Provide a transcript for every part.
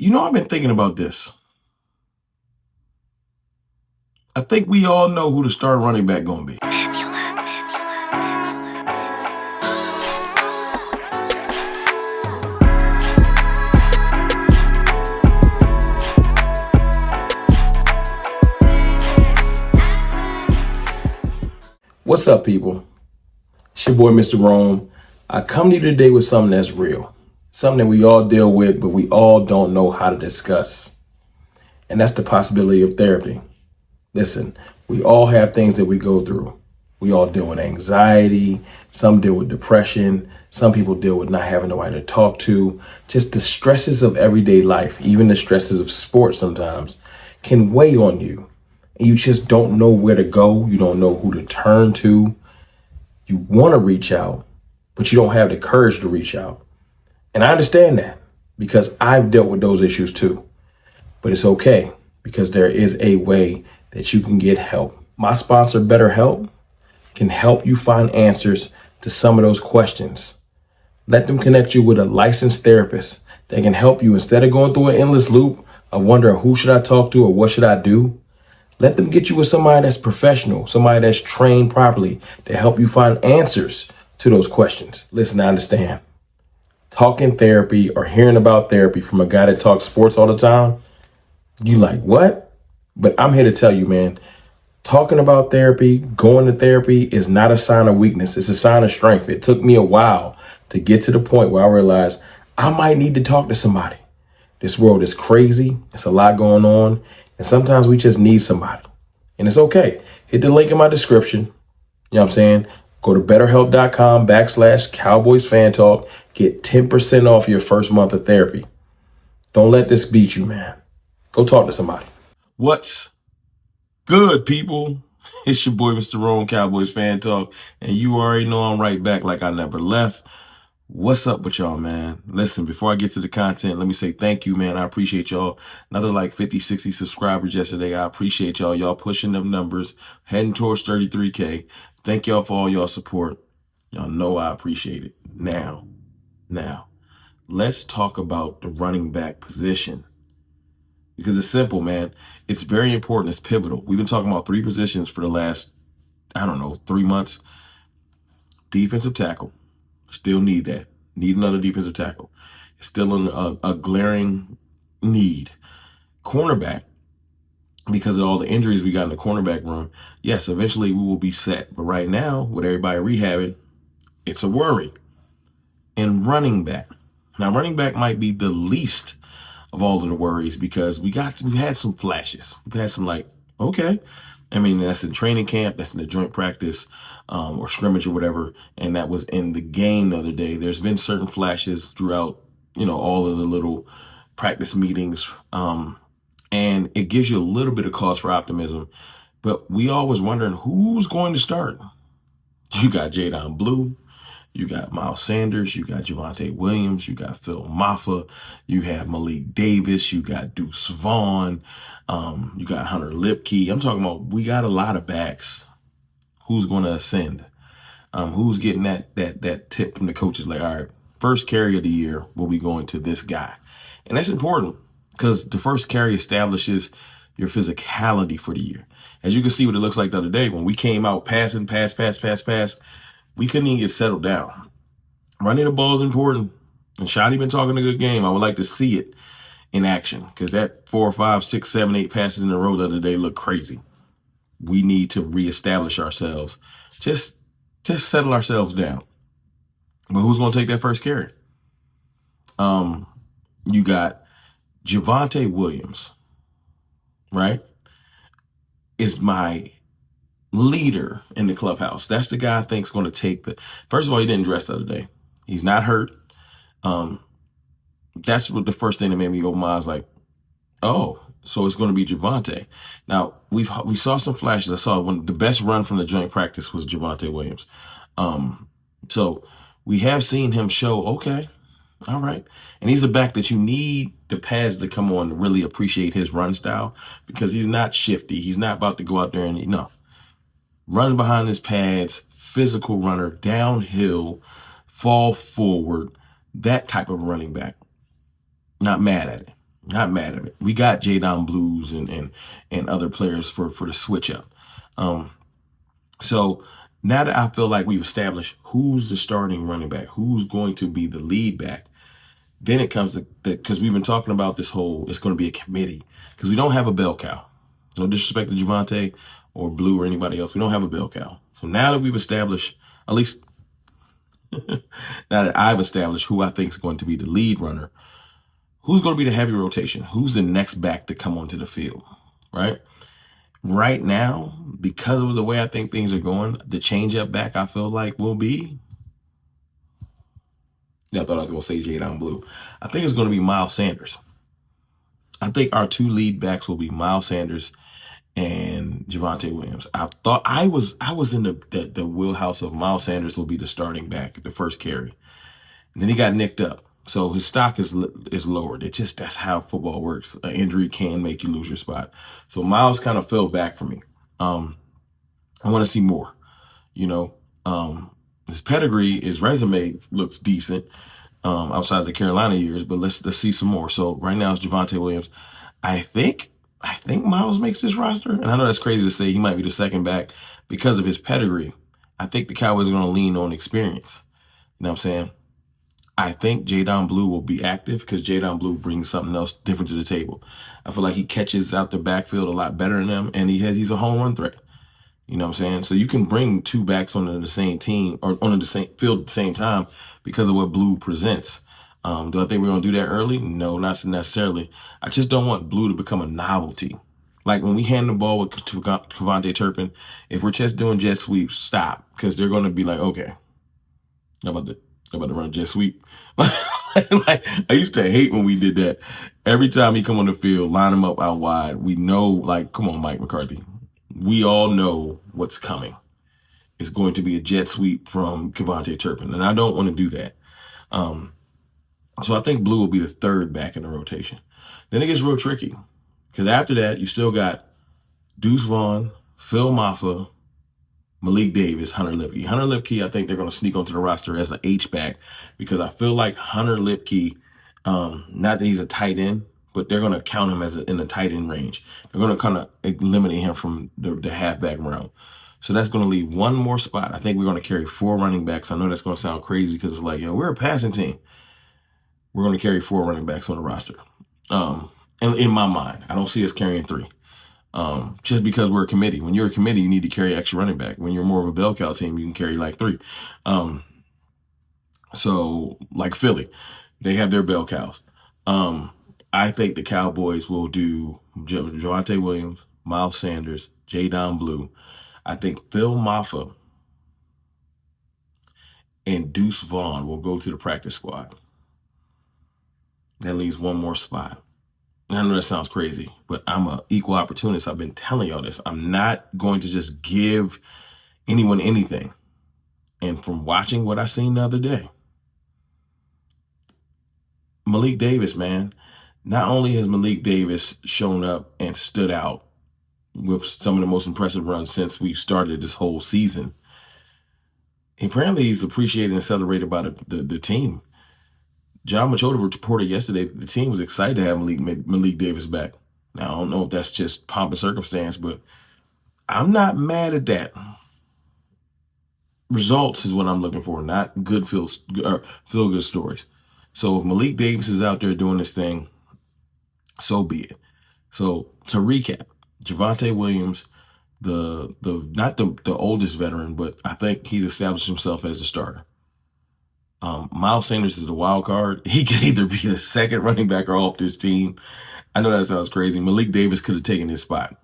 I've been thinking about this. I think we all know who the starting running back going to be. What's up, people? It's your boy, Mr. Rome. I come to you today with something that's real, something that we all deal with, but we all don't know how to discuss. And that's the possibility of therapy. Listen, we all have things that we go through. We all deal with anxiety. Some deal with depression. Some people deal with not having nobody to talk to. Just the stresses of everyday life, even the stresses of sports sometimes, can weigh on you. And you just don't know where to go. You don't know who to turn to. You want to reach out, but you don't have the courage to reach out. And I understand that because I've dealt with those issues too. But it's okay because there is a way that you can get help. My sponsor, BetterHelp, can help you find answers to some of those questions. Let them connect you with a licensed therapist that can help you instead of going through an endless loop of wondering who should I talk to or what should I do. Let them get you with somebody that's professional, somebody that's trained properly to help you find answers to those questions. Listen, I understand. Talking therapy or hearing about therapy from a guy that talks sports all the time, you like, what? But I'm here to tell you, man, talking about therapy, going to therapy is not a sign of weakness. It's a sign of strength. It took me a while to get to the point where I realized I might need to talk to somebody. This world is crazy. It's a lot going on. And sometimes we just need somebody. And it's okay. Hit the link in my description. You know what I'm saying? Go to betterhelp.com/Cowboys fan talk. Get 10% off your first month of therapy. Don't let this beat you, man. Go talk to somebody. What's good, people? It's your boy, Mr. Rome, Cowboys fan talk. And you already know I'm right back like I never left. What's up with y'all, man? Listen, before I get to the content, let me say thank you, man. I appreciate y'all. Another like 50, 60 subscribers yesterday. I appreciate y'all. Y'all pushing them numbers, heading towards 33K. Thank y'all for all y'all support. Y'all know I appreciate it. Now, let's talk about the running back position. Because it's simple, man. It's very important. It's pivotal. We've been talking about three positions for the last, 3 months. Defensive tackle. Still need that. Need another defensive tackle. It's still a glaring need. Cornerback, because of all the injuries we got in the cornerback room, yes, eventually we will be set. But right now, with everybody rehabbing, it's a worry. And running back. Now, running back might be the least of all of the worries because we've had some flashes. We've had some okay. I mean, that's in training camp, that's in the joint practice or scrimmage or whatever. And that was in the game the other day. There's been certain flashes throughout, all of the little practice meetings. And it gives you a little bit of cause for optimism. But we always wondering who's going to start. You got Jadon Blue. You got Miles Sanders, you got Javonte Williams, you got Phil Maffa, you have Malik Davis, you got Deuce Vaughn, you got Hunter Lipke. I'm talking about we got a lot of backs. Who's going to ascend? Who's getting that tip from the coaches? Like, all right, first carry of the year will be going to this guy. And that's important because the first carry establishes your physicality for the year. As you can see what it looks like the other day when we came out passing, pass, we couldn't even get settled down. Running the ball is important. And Shotty been talking a good game. I would like to see it in action because that 4, 5, 6, 7, 8 passes in a row the other day look crazy. We need to reestablish ourselves. Just settle ourselves down. But who's going to take that first carry? You got Javonte Williams, right? Is my leader in the clubhouse. That's the guy I think is going to take the. First of all, he didn't dress the other day. He's not hurt. That's what the first thing that made me go my eyes like, oh, so it's going to be Javonte. Now we saw some flashes. I saw when the best run from the joint practice was Javonte Williams. So we have seen him show, okay, all right. And he's a back that you need the pads to come on to really appreciate his run style because he's not shifty. He's not about to go out there and, run behind his pads, physical runner, downhill, fall forward, that type of running back. Not mad at it. Not mad at it. We got Jadon Blues and other players for the switch up. So now that I feel like we've established who's the starting running back, who's going to be the lead back, then it comes to because we've been talking about this whole, it's going to be a committee because we don't have a bell cow. No disrespect to Javonte or Blue or anybody else. We don't have a bell cow. So now that we've established, at least now that I've established who I think is going to be the lead runner, who's going to be the heavy rotation? Who's the next back to come onto the field, right? Right now, because of the way I think things are going, the change-up back I feel like will be, yeah, I thought I was going to say Jadon Blue. I think it's going to be Miles Sanders. I think our two lead backs will be Miles Sanders and Javonte Williams. I thought I was in the wheelhouse of Miles Sanders will be the starting back, the first carry. And then he got nicked up. So his stock is lowered. That's how football works. An injury can make you lose your spot. So Miles kind of fell back for me. I want to see more. You know, his pedigree, his resume looks decent outside of the Carolina years, but let's see some more. So right now it's Javonte Williams. I think Miles makes this roster, and I know that's crazy to say. He might be the second back because of his pedigree. I think the Cowboys are going to lean on experience. You know what I'm saying? I think Jadon Blue will be active because Jadon Blue brings something else different to the table. I feel like he catches out the backfield a lot better than them, and he's a home run threat. You know what I'm saying? So you can bring two backs onto the same team or on the same field at the same time because of what Blue presents. Do I think we're going to do that early? No, not necessarily. I just don't want Blue to become a novelty. Like when we hand the ball with Kevontae Turpin, if we're just doing jet sweeps, stop, because they're going to be like, okay, how about to run jet sweep? Like, I used to hate when we did that. Every time he come on the field, line him up out wide. We know, like, come on, Mike McCarthy. We all know what's coming. It's going to be a jet sweep from Kevontae Turpin, and I don't want to do that. So I think Blue will be the third back in the rotation. Then it gets real tricky because after that, you still got Deuce Vaughn, Phil Maffa, Malik Davis, Hunter Lipke. Hunter Lipke, I think they're going to sneak onto the roster as an H-back because I feel like Hunter Lipke, not that he's a tight end, but they're going to count him as in the tight end range. They're going to kind of eliminate him from the halfback realm. So that's going to leave one more spot. I think we're going to carry 4 running backs. I know that's going to sound crazy because it's like, we're a passing team. We're going to carry 4 running backs on the roster. And in my mind, I don't see us carrying 3. Just because we're a committee. When you're a committee, you need to carry extra running back. When you're more of a bell cow team, you can carry like 3. So like Philly, they have their bell cows. I think the Cowboys will do Javonte Williams, Miles Sanders, Jadon Blue. I think Phil Maffa and Deuce Vaughn will go to the practice squad. That leaves one more spot. I know that sounds crazy, but I'm an equal opportunist. I've been telling y'all this. I'm not going to just give anyone anything. And from watching what I seen the other day, Malik Davis, man, not only has Malik Davis shown up and stood out with some of the most impressive runs since we started this whole season, apparently he's appreciated and celebrated by the team. John Machota reported yesterday the team was excited to have Malik Davis back. Now, I don't know if that's just pomp and circumstance, but I'm not mad at that. Results is what I'm looking for, not good feel-good stories. So if Malik Davis is out there doing this thing, so be it. So to recap, Javonte Williams, not the oldest veteran, but I think he's established himself as a starter. Miles Sanders is the wild card. He could either be a second running back or off this team. I know that sounds crazy. Malik Davis could have taken his spot.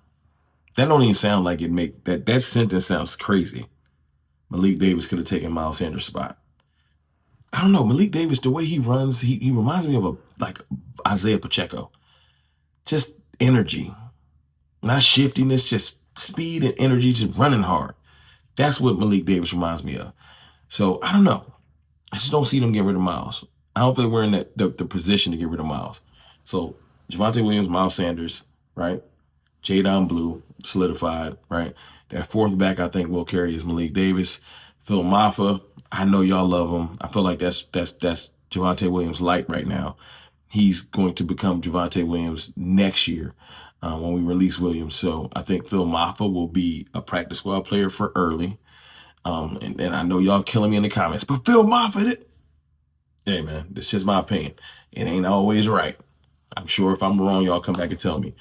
That don't even sound like that sentence sounds crazy. Malik Davis could have taken Miles Sanders' spot. I don't know. Malik Davis, the way he runs, he reminds me of like Isaiah Pacheco. Just energy. Not shiftiness, just speed and energy, just running hard. That's what Malik Davis reminds me of. So I don't know. I just don't see them getting rid of Miles. I don't think we're in the position to get rid of Miles. So Javonte Williams, Miles Sanders, right? Jadon Blue, solidified, right? That fourth back I think will carry is Malik Davis. Phil Maffa, I know y'all love him. I feel like that's Javonte Williams light right now. he's going to become Javonte Williams next year when we release Williams. So I think Phil Maffa will be a practice squad player for early. And I know y'all killing me in the comments, but Phil Maffa, hey man, this is my opinion. It ain't always right. I'm sure if I'm wrong, y'all come back and tell me.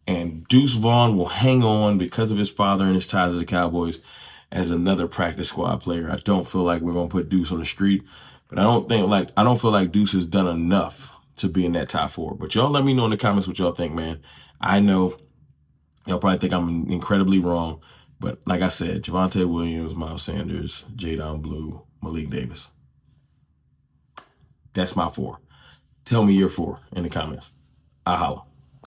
And Deuce Vaughn will hang on because of his father and his ties to the Cowboys as another practice squad player. I don't feel like we're gonna put Deuce on the street, but I don't feel like Deuce has done enough to be in that top 4. But y'all let me know in the comments what y'all think, man. I know y'all probably think I'm incredibly wrong, but like I said, Javonte Williams, Miles Sanders, Jadon Blue, Malik Davis. That's my 4. Tell me your 4 in the comments. I holla.